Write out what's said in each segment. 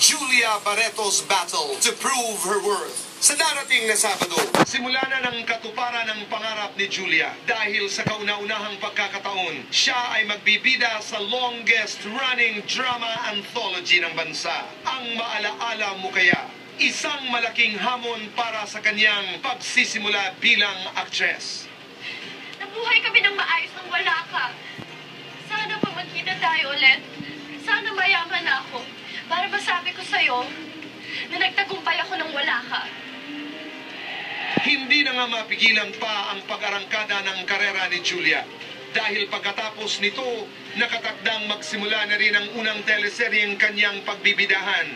Julia Barreto's battle to prove her worth. Sa darating na Sabado, simula na ng katuparan ng pangarap ni Julia. Dahil sa kauna-unahang pagkakataon, siya ay magbibida sa longest-running drama anthology ng bansa. Ang Maalaala Mo Kaya, isang malaking hamon para sa kanyang pagsisimula bilang aktres. Nabuhay kami ng maayos nang wala ka. Sana pa magkita tayo ulit. Sana mayaman ako. Para masabi ko sa'yo na nagtagumpay ako nang wala ka. Hindi na nga mapigilan pa ang pag-arangkada ng karera ni Julia. Dahil pagkatapos nito, nakatakdang magsimula na rin ang unang teleseryeng kanyang pagbibidahan,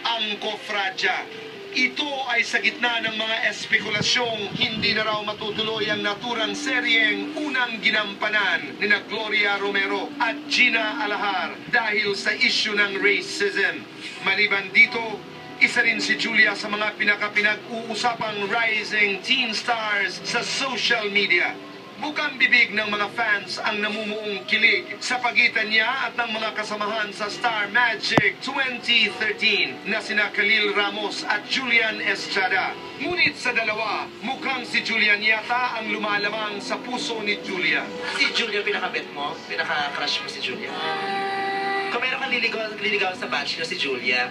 ang Kofradya. Ito ay sa gitna ng mga espekulasyong hindi na raw matutuloy ang naturang seryeng unang ginampanan ni Gloria Romero at Gina Alahar dahil sa issue ng racism. Maliban dito, isa rin si Julia sa mga pinag-uusapang rising teen stars sa social media. Bukang bibig ng mga fans ang namumuong kilig sa pagitan niya at ng mga kasamahan sa Star Magic 2013 na sina Khalil Ramos at Julian Estrada. Ngunit sa dalawa, mukhang si Julian yata ang lumalamang sa puso ni Julia. Si Julia pinaka-bet mo? Pinaka-crush mo si Julia? Kung meron kang liligaw sa batch nyo si Julia,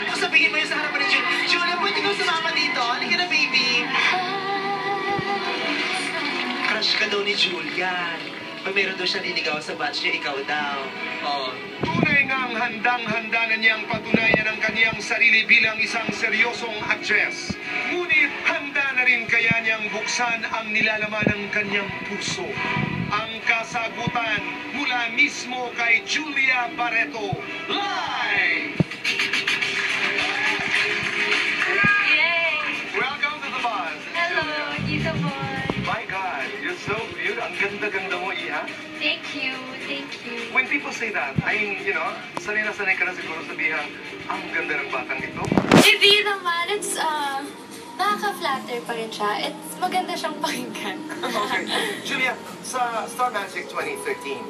kung sabihin mo yun sa harapan ni Julia, Julia, pwede ko sumama dito? Halika na, baby. Crush ka daw ni Julia. Pag meron daw siya liligaw sa batch niya, ikaw daw. Oh. Tunay ngang handang-handa na niyang patunayan ang kaniyang sarili bilang isang seryosong aktres. Ngunit handa na rin kaya niyang buksan ang nilalaman ng kaniyang puso. Ang kasagutan mula mismo kay Julia Barreto. Live! Yay! Welcome to the buzz. Hello, Tita Boy. My God, you're so cute. Ang ganda-ganda mo, Iha. Thank you, thank you. When people say that, I mean, sanay na sanay ka na siguro sabihan, ang ganda ng batang ito. Hindi naman. It's, nakaka-flatter pa rin siya. It's maganda siyang pakinggan. Okay. Julia, sa Star Magic 2013,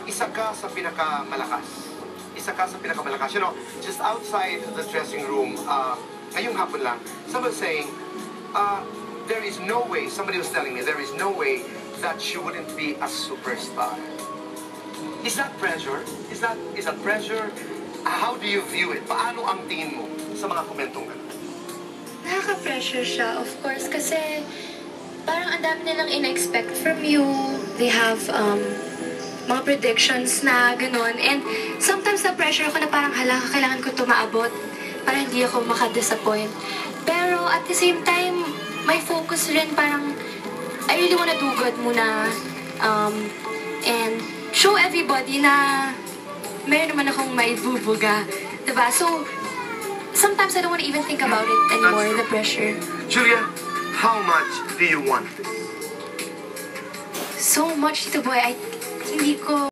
isa ka sa pinakamalakas. Isa ka sa pinakamalakas. You know, just outside the dressing room, ngayong hapon lang, someone saying, there is no way, somebody was telling me, there is no way that she wouldn't be a superstar. Is that pressure? Is that pressure? How do you view it? Paano ang tingin mo sa mga komentong gano'n? Nakaka-pressure siya, of course, kasi parang ang dami nilang in-expect from you. They have mga predictions na gano'n. And sometimes na-pressure ako na parang hala, kailangan ko tumaabot para hindi ako maka-disappoint. Pero at the same time, may focus rin parang I really wanna do good muna and show everybody na meron naman akong maibubuga. Diba? So, sometimes I don't want to even think about it anymore, the pressure. Julia, how much do you want? So much, Tito Boy, hindi ko